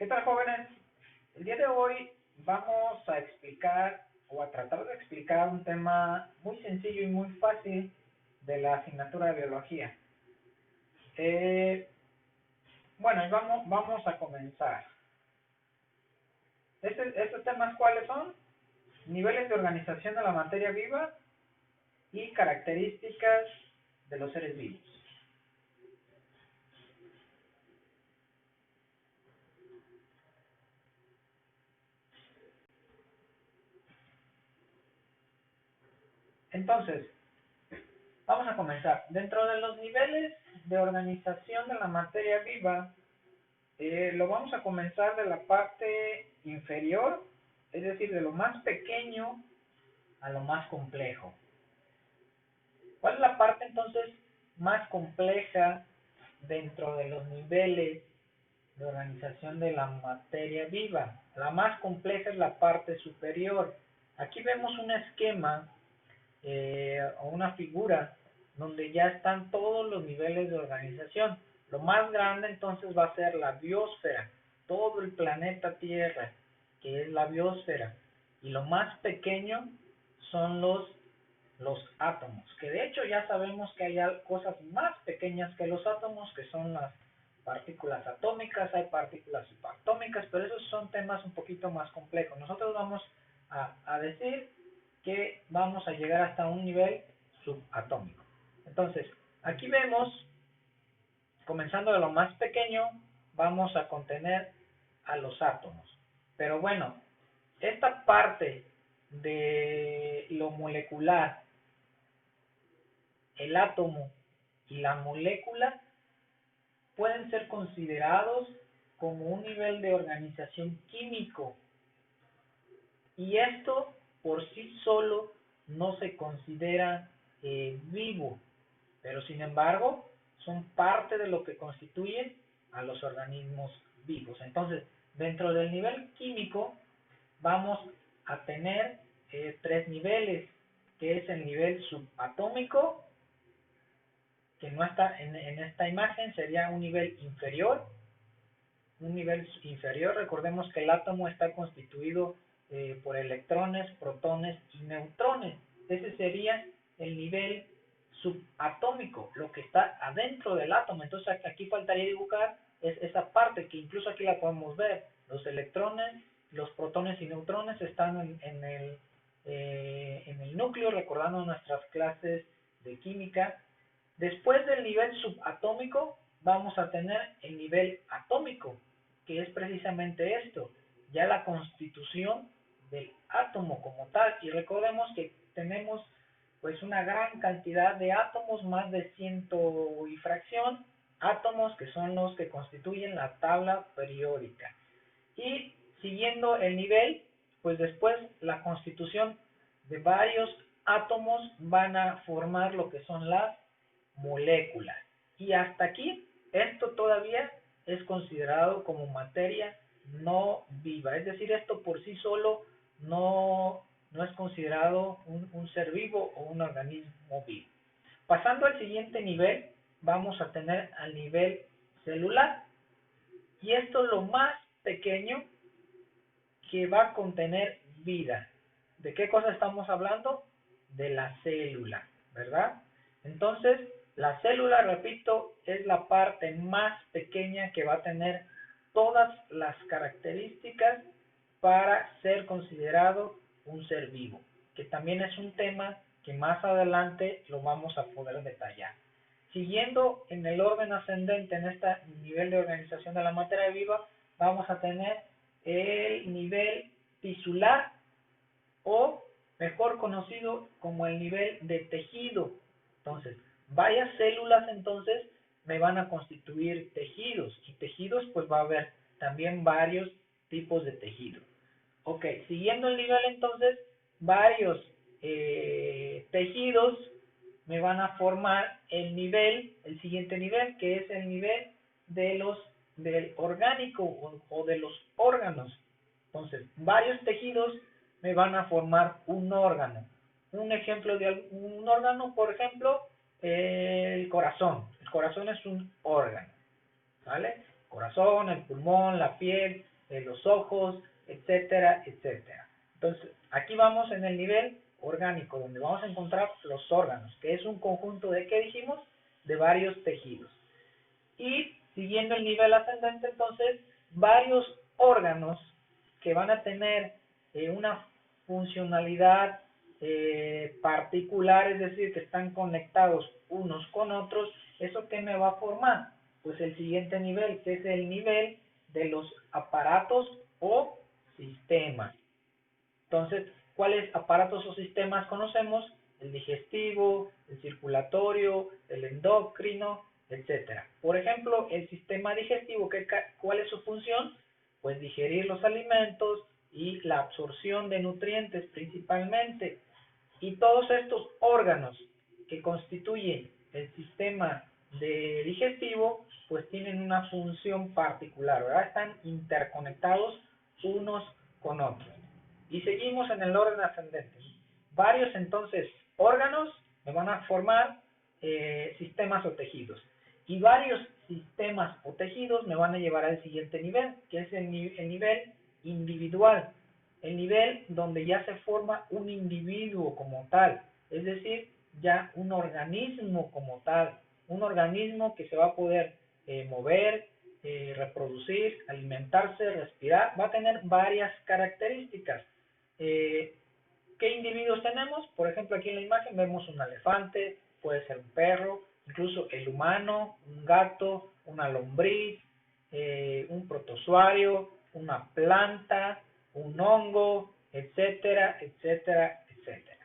¿Qué tal, jóvenes? El día de hoy vamos a explicar o a tratar de explicar un tema muy sencillo y muy fácil de la asignatura de biología. Eh, bueno, vamos a comenzar. Estos temas, ¿cuáles son? Niveles de organización de la materia viva y características de los seres vivos. Entonces, vamos a comenzar. Dentro de los niveles de organización de la materia viva, lo vamos a comenzar de la parte inferior, es decir, de lo más pequeño a lo más complejo. ¿Cuál es la parte entonces más compleja dentro de los niveles de organización de la materia viva? La más compleja es la parte superior. Aquí vemos un esquema o una figura donde ya están todos los niveles de organización. Lo más grande entonces va a ser la biosfera, todo el planeta Tierra, que es la biosfera. Y lo más pequeño son los átomos, que de hecho ya sabemos que hay cosas más pequeñas que los átomos, que son las partículas atómicas, hay partículas subatómicas, pero esos son temas un poquito más complejos. Nosotros vamos a decir que vamos a llegar hasta un nivel subatómico. Entonces, aquí vemos, comenzando de lo más pequeño, vamos a contener a los átomos. Pero bueno, esta parte de lo molecular, el átomo y la molécula pueden ser considerados como un nivel de organización químico, y esto por sí solo no se considera vivo, pero sin embargo son parte de lo que constituye a los organismos vivos. Entonces, dentro del nivel químico vamos a tener tres niveles, que es el nivel subatómico, que no está en esta imagen, sería un nivel inferior. Un nivel inferior, recordemos que el átomo está constituido por electrones, protones y neutrones. Ese sería el nivel subatómico, lo que está adentro del átomo. Entonces aquí faltaría dibujar esa parte, que incluso aquí la podemos ver. Los electrones, los protones y neutrones están en el núcleo, recordando nuestras clases de química. Después del nivel subatómico vamos a tener el nivel atómico, que es precisamente esto, ya la constitución del átomo como tal. Y recordemos que tenemos pues una gran cantidad de átomos, más de 100 y fracción átomos, que son los que constituyen la tabla periódica. Y siguiendo el nivel, pues después la constitución de varios átomos van a formar lo que son las moléculas. Y hasta aquí, esto todavía es considerado como materia no viva. Es decir, esto por sí solo no es considerado un ser vivo o un organismo vivo. Pasando al siguiente nivel, vamos a tener al nivel celular. Y esto es lo más pequeño que va a contener vida. ¿De qué cosa estamos hablando? De la célula, ¿verdad? Entonces, la célula, repito, es la parte más pequeña que va a tener todas las características para ser considerado un ser vivo, que también es un tema que más adelante lo vamos a poder detallar. Siguiendo en el orden ascendente en este nivel de organización de la materia viva, vamos a tener el nivel tisular, o mejor conocido como el nivel de tejido. Entonces, varias células entonces me van a constituir tejidos, y tejidos pues va a haber también varios tipos de tejido. Ok, siguiendo el nivel entonces, varios tejidos me van a formar el siguiente nivel, que es el nivel del orgánico o de los órganos. Entonces, varios tejidos me van a formar un órgano. Un ejemplo de un órgano, por ejemplo, el corazón. El corazón es un órgano, ¿vale? El corazón, el pulmón, la piel, los ojos, etcétera, etcétera. Entonces, aquí vamos en el nivel orgánico, donde vamos a encontrar los órganos, que es un conjunto de, ¿qué dijimos? De varios tejidos. Y siguiendo el nivel ascendente, entonces, varios órganos que van a tener una funcionalidad particular, es decir, que están conectados unos con otros. ¿Eso qué me va a formar? Pues el siguiente nivel, que es el nivel de los aparatos o sistemas. Entonces, ¿cuáles aparatos o sistemas conocemos? El digestivo, el circulatorio, el endocrino, etcétera. Por ejemplo, el sistema digestivo, ¿cuál es su función? Pues digerir los alimentos y la absorción de nutrientes principalmente. Y todos estos órganos que constituyen el sistema digestivo, pues tienen una función particular, ¿verdad? Están interconectados unos con otros. Y seguimos en el orden ascendente. Varios entonces órganos me van a formar sistemas o tejidos. Y varios sistemas o tejidos me van a llevar al siguiente nivel, que es el nivel individual. El nivel donde ya se forma un individuo como tal, es decir, ya un organismo como tal, un organismo que se va a poder mover, reproducir, alimentarse, respirar, va a tener varias características. ¿Qué individuos tenemos? Por ejemplo, aquí en la imagen vemos un elefante, puede ser un perro, incluso el humano, un gato, una lombriz, un protozoario, una planta, un hongo, etcétera, etcétera, etcétera.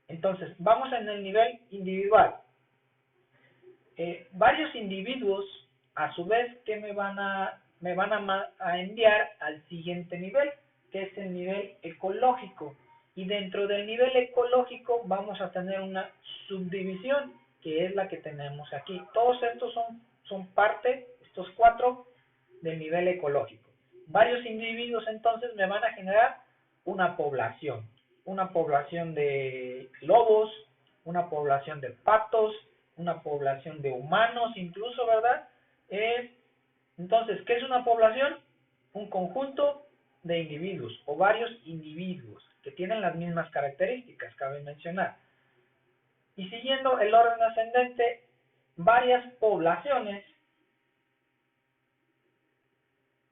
Entonces, vamos en el nivel individual. Varios individuos, a su vez, que me van a enviar al siguiente nivel, que es el nivel ecológico. Y dentro del nivel ecológico vamos a tener una subdivisión, que es la que tenemos aquí. Todos estos son parte, estos cuatro, del nivel ecológico. Varios individuos entonces me van a generar una población de lobos, una población de patos, una población de humanos incluso, ¿verdad? Entonces, ¿qué es una población? Un conjunto de individuos o varios individuos que tienen las mismas características, cabe mencionar. Y siguiendo el orden ascendente, varias poblaciones.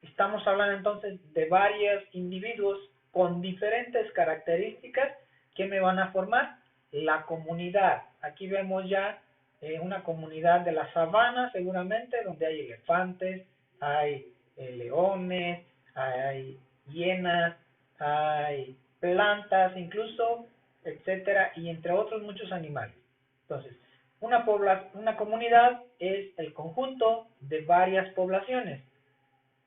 Estamos hablando entonces de varios individuos con diferentes características que me van a formar la comunidad. Aquí vemos ya una comunidad de la sabana, seguramente, donde hay elefantes, hay leones, hay hienas, hay plantas incluso, etcétera, y entre otros muchos animales. Entonces, una comunidad es el conjunto de varias poblaciones.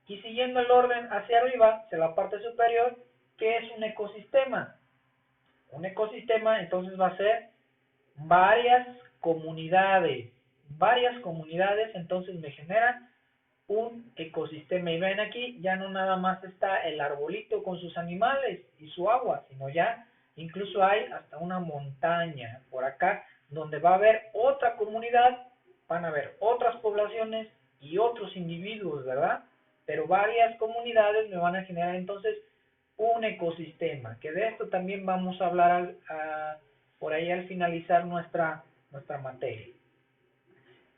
Y siguiendo el orden hacia arriba, hacia la parte superior, ¿qué es un ecosistema? Un ecosistema entonces va a ser varias comunidades. Varias comunidades entonces me generan un ecosistema. Y ven aquí, ya no nada más está el arbolito con sus animales y su agua, sino ya incluso hay hasta una montaña por acá, donde va a haber otra comunidad, van a haber otras poblaciones y otros individuos, ¿verdad? Pero varias comunidades me van a generar entonces un ecosistema, que de esto también vamos a hablar por ahí al finalizar nuestra materia.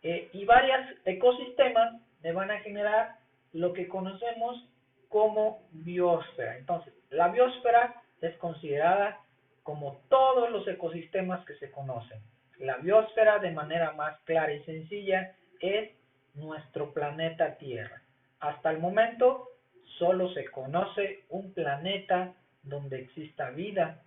Y varios ecosistemas me van a generar lo que conocemos como biosfera. Entonces, la biosfera es considerada como todos los ecosistemas que se conocen. La biosfera, de manera más clara y sencilla, es nuestro planeta Tierra. Hasta el momento, solo se conoce un planeta donde exista vida,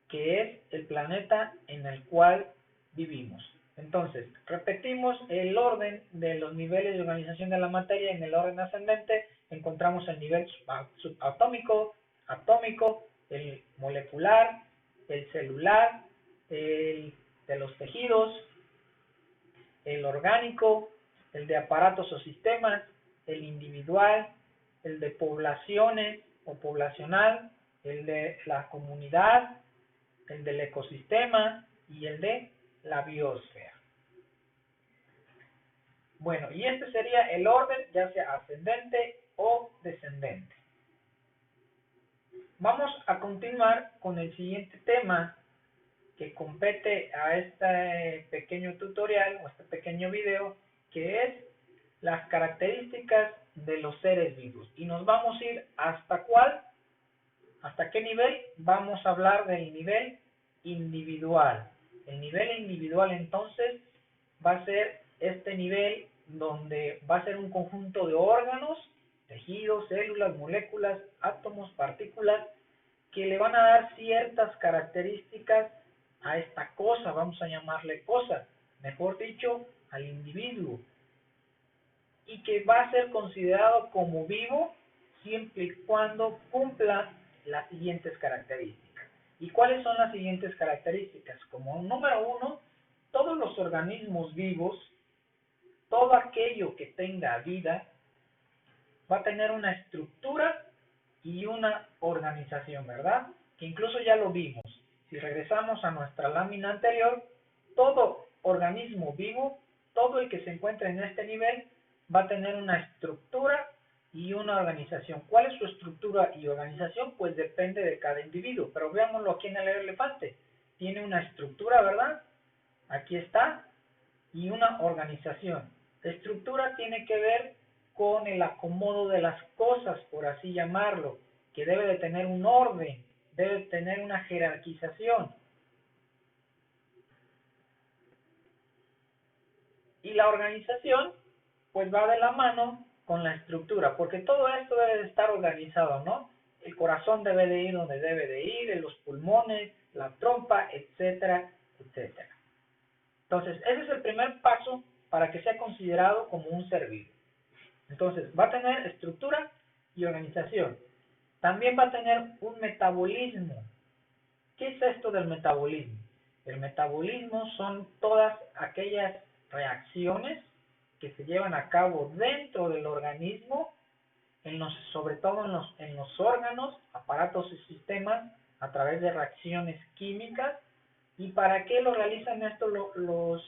que es el planeta en el cual vivimos. Entonces, repetimos el orden de los niveles de organización de la materia. En el orden ascendente encontramos el nivel subatómico, atómico, el molecular, el celular, el de los tejidos, el orgánico, el de aparatos o sistemas, el individual, el de poblaciones o poblacional, el de la comunidad, el del ecosistema y el de la biosfera. Bueno, y este sería el orden, ya sea ascendente o descendente. Vamos a continuar con el siguiente tema que compete a este pequeño tutorial o este pequeño video, que es las características de los seres vivos. Y nos vamos a ir hasta cuál, hasta qué nivel. Vamos a hablar del nivel individual. El nivel individual entonces va a ser este nivel donde va a ser un conjunto de órganos, tejidos, células, moléculas, átomos, partículas, que le van a dar ciertas características a esta cosa, vamos a llamarle cosa, mejor dicho, al individuo, y que va a ser considerado como vivo siempre y cuando cumpla las siguientes características. ¿Y cuáles son las siguientes características? Como número uno, todos los organismos vivos, todo aquello que tenga vida, va a tener una estructura y una organización, ¿verdad? Que incluso ya lo vimos. Si regresamos a nuestra lámina anterior, todo organismo vivo, todo el que se encuentra en este nivel, va a tener una estructura y una organización. ¿Cuál es su estructura y organización? Pues depende de cada individuo, pero veámoslo aquí en el elefante. Tiene una estructura, ¿verdad? Aquí está, y una organización. La estructura tiene que ver con el acomodo de las cosas, por así llamarlo, que debe de tener un orden, debe tener una jerarquización. Y la organización, pues va de la mano con la estructura, porque todo esto debe de estar organizado, ¿no? El corazón debe de ir donde debe de ir, los pulmones, la trompa, etcétera, etcétera. Entonces, ese es el primer paso para que sea considerado como un ser vivo. Entonces, va a tener estructura y organización. También va a tener un metabolismo. ¿Qué es esto del metabolismo? El metabolismo son todas aquellas reacciones que se llevan a cabo dentro del organismo, sobre todo en los órganos, aparatos y sistemas, a través de reacciones químicas. ¿Y para qué lo realizan esto los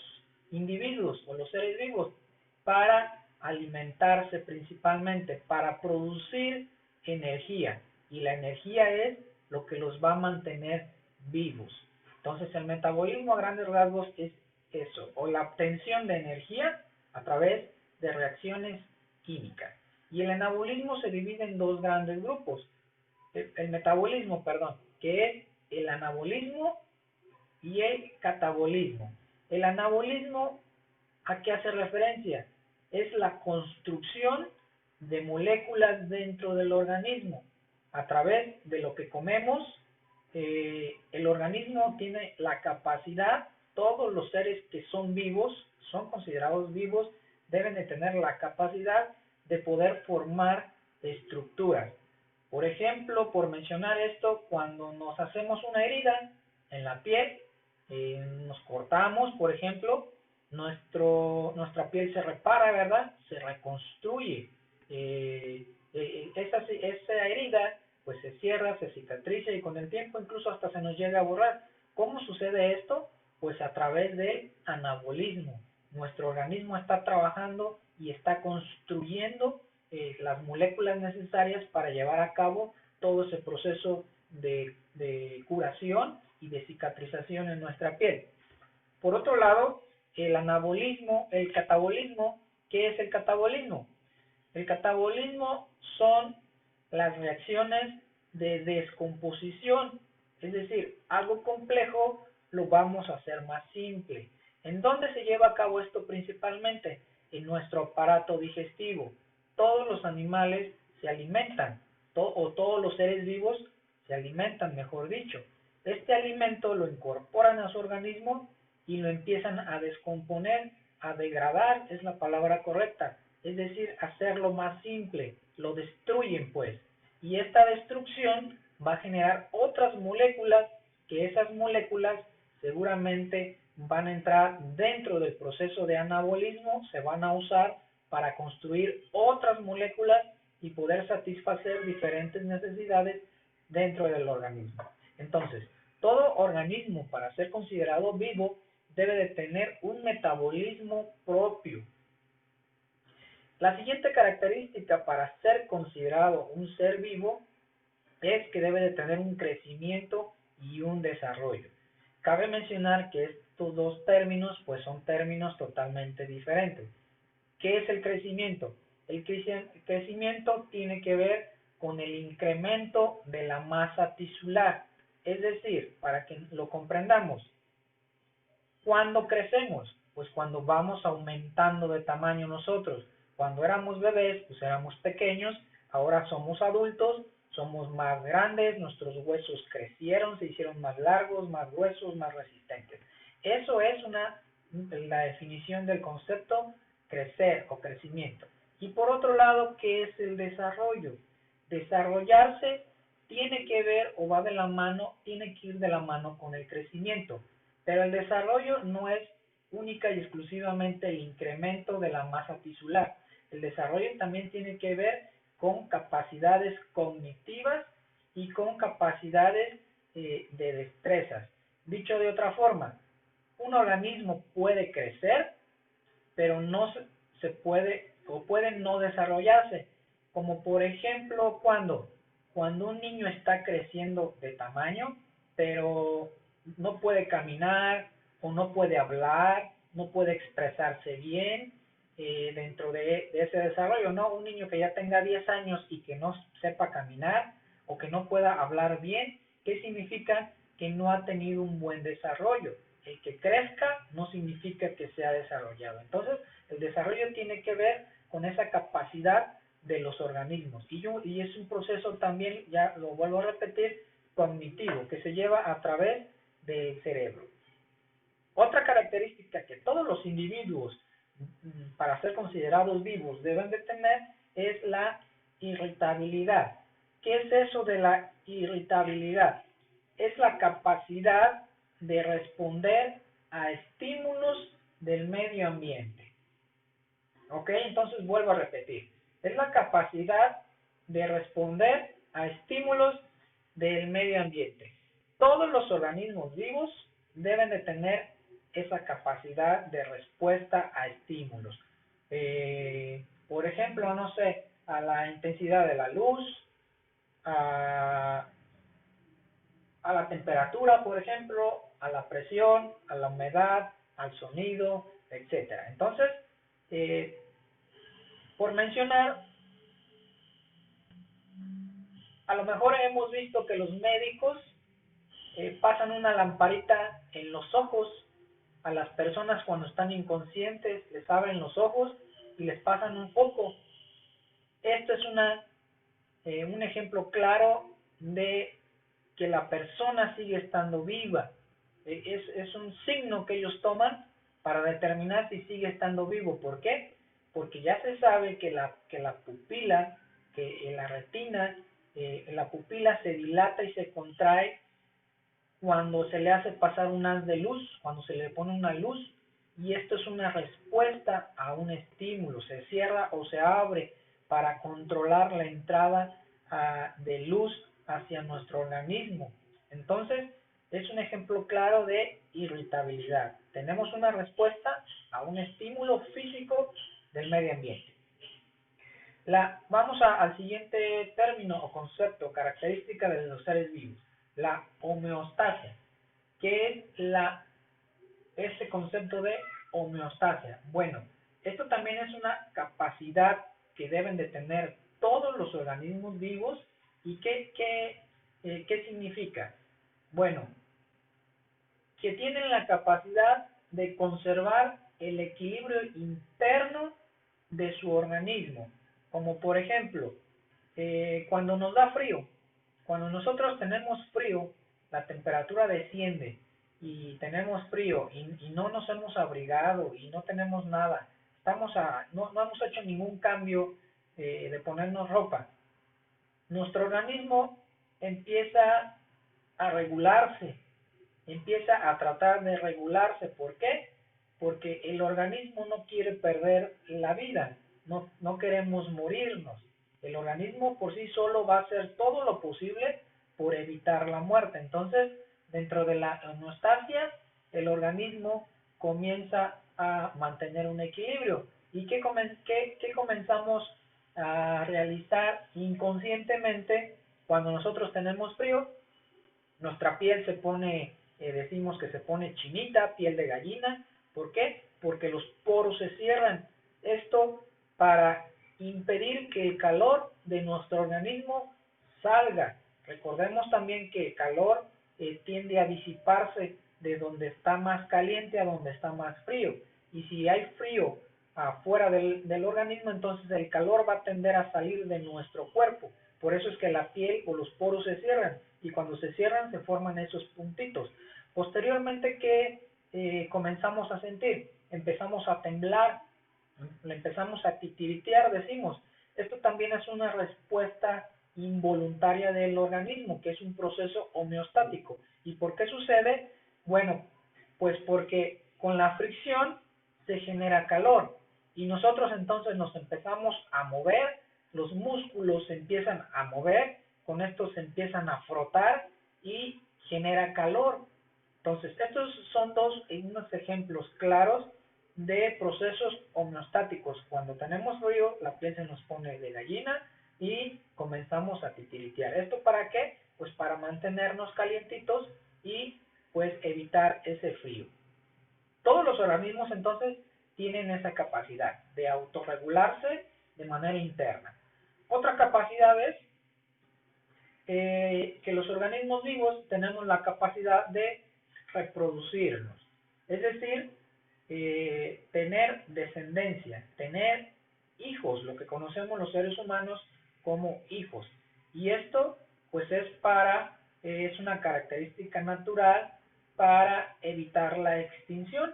individuos o los seres vivos? Para alimentarse principalmente, para producir energía. Y la energía es lo que los va a mantener vivos. Entonces el metabolismo a grandes rasgos es eso, o la obtención de energía a través de reacciones químicas. Y el anabolismo se divide en dos grandes grupos. El metabolismo, perdón, que es el anabolismo y el catabolismo. El anabolismo, ¿a qué hace referencia? Es la construcción de moléculas dentro del organismo. A través de lo que comemos, el organismo tiene la capacidad, todos los seres que son vivos, son considerados vivos, deben de tener la capacidad de poder formar estructuras. Por ejemplo, por mencionar esto, cuando nos hacemos una herida en la piel, nos cortamos, por ejemplo, nuestra piel se repara, ¿verdad? Se reconstruye. Esa herida pues se cierra, se cicatriza y con el tiempo incluso hasta se nos llega a borrar. ¿Cómo sucede esto? Pues a través del anabolismo. Nuestro organismo está trabajando y está construyendo las moléculas necesarias para llevar a cabo todo ese proceso de curación y de cicatrización en nuestra piel. Por otro lado, el anabolismo, el catabolismo. ¿Qué es el catabolismo? El catabolismo son las reacciones de descomposición, es decir, algo complejo lo vamos a hacer más simple. ¿En dónde se lleva a cabo esto principalmente? En nuestro aparato digestivo. Todos los animales se alimentan, o todos los seres vivos se alimentan, mejor dicho. Este alimento lo incorporan a su organismo y lo empiezan a descomponer, a degradar, es la palabra correcta, es decir, hacerlo más simple, lo destruyen pues, y esta destrucción va a generar otras moléculas, que esas moléculas seguramente van a entrar dentro del proceso de anabolismo, se van a usar para construir otras moléculas y poder satisfacer diferentes necesidades dentro del organismo. Entonces, todo organismo para ser considerado vivo debe de tener un metabolismo propio. La siguiente característica para ser considerado un ser vivo es que debe de tener un crecimiento y un desarrollo. Cabe mencionar que estos dos términos pues son términos totalmente diferentes. ¿Qué es el crecimiento? El crecimiento tiene que ver con el incremento de la masa tisular. Es decir, para que lo comprendamos, ¿cuándo crecemos? Pues cuando vamos aumentando de tamaño nosotros. Cuando éramos bebés, pues éramos pequeños, ahora somos adultos, somos más grandes, nuestros huesos crecieron, se hicieron más largos, más gruesos, más resistentes. Eso es la definición del concepto crecer o crecimiento. Y por otro lado, ¿qué es el desarrollo? Desarrollarse tiene que ver o va de la mano, tiene que ir de la mano con el crecimiento. Pero el desarrollo no es única y exclusivamente el incremento de la masa tisular. El desarrollo también tiene que ver con capacidades cognitivas y con capacidades de destrezas. Dicho de otra forma, un organismo puede crecer, pero no se puede o puede no desarrollarse, como por ejemplo cuando un niño está creciendo de tamaño, pero no puede caminar o no puede hablar, no puede expresarse bien dentro de ese desarrollo, ¿no? Un niño que ya tenga 10 años y que no sepa caminar o que no pueda hablar bien, ¿qué significa? Que no ha tenido un buen desarrollo. El que crezca no significa que sea desarrollado. Entonces, el desarrollo tiene que ver con esa capacidad de los organismos. Y es un proceso también, ya lo vuelvo a repetir, cognitivo, que se lleva a través del cerebro. Otra característica que todos los individuos, para ser considerados vivos, deben de tener es la irritabilidad. ¿Qué es eso de la irritabilidad? Es la capacidad de responder a estímulos del medio ambiente. ¿Ok? Entonces vuelvo a repetir. Es la capacidad de responder a estímulos del medio ambiente. Todos los organismos vivos deben de tener esa capacidad de respuesta a estímulos. Por ejemplo, no sé, a la intensidad de la luz, a, a la temperatura, por ejemplo, a la presión, a la humedad, al sonido, etcétera. Entonces, por mencionar, a lo mejor hemos visto que los médicos pasan una lamparita en los ojos a las personas cuando están inconscientes, les abren los ojos y les pasan un foco. Esto es un ejemplo claro de que la persona sigue estando viva. Es un signo que ellos toman para determinar si sigue estando vivo. ¿Por qué? Porque ya se sabe que la pupila, que la retina, la pupila se dilata y se contrae cuando se le hace pasar un haz de luz, cuando se le pone una luz, y esto es una respuesta a un estímulo, se cierra o se abre para controlar la entrada de luz hacia nuestro organismo. Entonces, es un ejemplo claro de irritabilidad. Tenemos una respuesta a un estímulo físico del medio ambiente. Vamos al siguiente término o concepto, característica de los seres vivos, la homeostasia. ¿Qué es este concepto de homeostasia? Bueno, esto también es una capacidad que deben de tener todos los organismos vivos. ¿Y qué significa? Bueno, que tienen la capacidad de conservar el equilibrio interno de su organismo, como por ejemplo, cuando nos da frío, cuando nosotros tenemos frío, la temperatura desciende y tenemos frío y no nos hemos abrigado y no tenemos nada, no hemos hecho ningún cambio de ponernos ropa, nuestro organismo empieza a regularse, empieza a tratar de regularse. ¿Por qué? Porque el organismo no quiere perder la vida, no queremos morirnos. El organismo por sí solo va a hacer todo lo posible por evitar la muerte. Entonces, dentro de la homeostasia, el organismo comienza a mantener un equilibrio. ¿Y qué comenzamos a realizar inconscientemente cuando nosotros tenemos frío? Nuestra piel se pone, decimos que se pone chinita, piel de gallina. ¿Por qué? Porque los poros se cierran. Esto para impedir que el calor de nuestro organismo salga. Recordemos también que el calor tiende a disiparse de donde está más caliente a donde está más frío. Y si hay frío afuera del organismo, entonces el calor va a tender a salir de nuestro cuerpo. Por eso es que la piel o los poros se cierran, y cuando se cierran se forman esos puntitos. Posteriormente, ¿qué comenzamos a sentir? Empezamos a temblar, le empezamos a titiritear, decimos. Esto también es una respuesta involuntaria del organismo, que es un proceso homeostático. ¿Y por qué sucede? Bueno, pues porque con la fricción se genera calor y nosotros entonces nos empezamos a mover, los músculos se empiezan a mover, con esto se empiezan a frotar y genera calor. Entonces, estos son unos ejemplos claros de procesos homeostáticos. Cuando tenemos frío, la piel se nos pone de gallina y comenzamos a titiritear. ¿Esto para qué? Pues para mantenernos calientitos y pues evitar ese frío. Todos los organismos entonces tienen esa capacidad de autorregularse de manera interna. Otra capacidad es que los organismos vivos tenemos la capacidad de reproducirnos, es decir, tener descendencia, tener hijos, lo que conocemos los seres humanos como hijos. Y esto pues es una característica natural para evitar la extinción,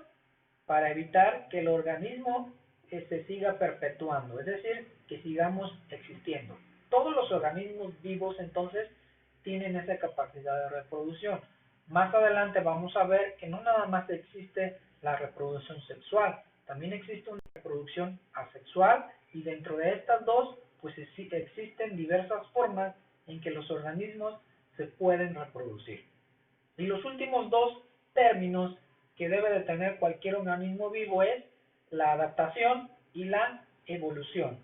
para evitar que el organismo se siga perpetuando, es decir, que sigamos existiendo. Todos los organismos vivos entonces tienen esa capacidad de reproducción. Más adelante vamos a ver que no nada más existe la reproducción sexual, también existe una reproducción asexual, y dentro de estas dos pues existen diversas formas en que los organismos se pueden reproducir. Y los últimos dos términos que debe de tener cualquier organismo vivo es la adaptación y la evolución,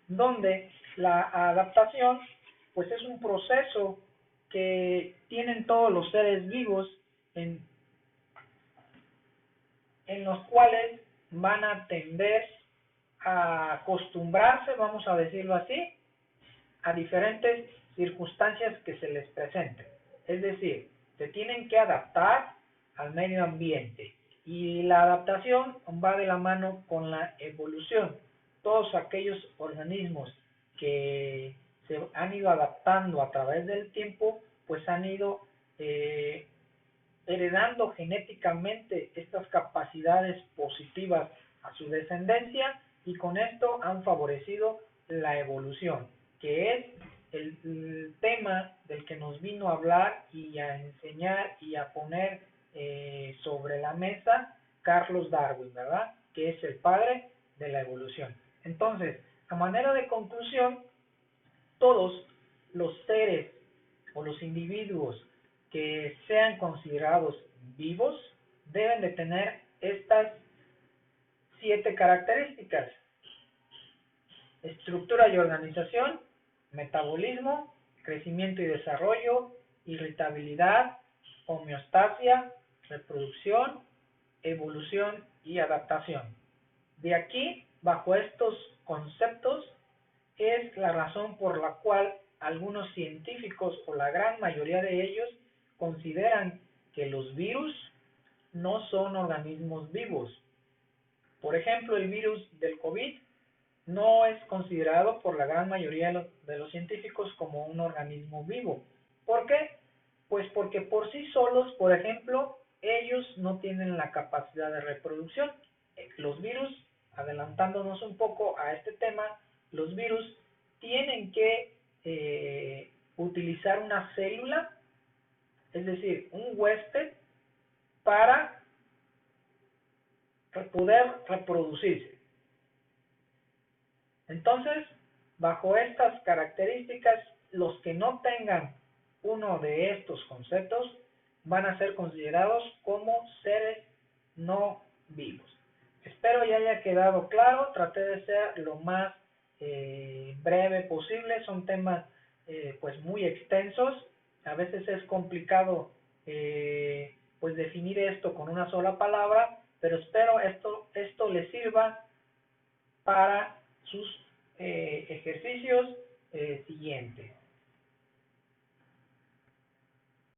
donde la adaptación pues es un proceso que tienen todos los seres vivos en, en los cuales van a tender a acostumbrarse, vamos a decirlo así, a diferentes circunstancias que se les presenten. Es decir, se tienen que adaptar al medio ambiente, y la adaptación va de la mano con la evolución. Todos aquellos organismos que se han ido adaptando a través del tiempo, pues han ido heredando genéticamente estas capacidades positivas a su descendencia, y con esto han favorecido la evolución, que es el tema del que nos vino a hablar y a enseñar y a poner sobre la mesa Carlos Darwin, ¿verdad? Que es el padre de la evolución. Entonces, a manera de conclusión, todos los seres o los individuos que sean considerados vivos deben de tener estas 7 características: estructura y organización, metabolismo, crecimiento y desarrollo, irritabilidad, homeostasia, reproducción, evolución y adaptación. De aquí, bajo estos conceptos, es la razón por la cual algunos científicos, o la gran mayoría de ellos, consideran que los virus no son organismos vivos. Por ejemplo, el virus del COVID no es considerado por la gran mayoría de los científicos como un organismo vivo. ¿Por qué? Pues porque por sí solos, por ejemplo, ellos no tienen la capacidad de reproducción. Los virus, adelantándonos un poco a este tema, los virus tienen que utilizar una célula, es decir, un huésped, para poder reproducirse. Entonces, bajo estas características, los que no tengan uno de estos conceptos van a ser considerados como seres no vivos. Espero ya haya quedado claro, traté de ser lo más breve posible, son temas pues muy extensos, a veces es complicado pues definir esto con una sola palabra, pero espero esto les sirva para sus ejercicios siguientes.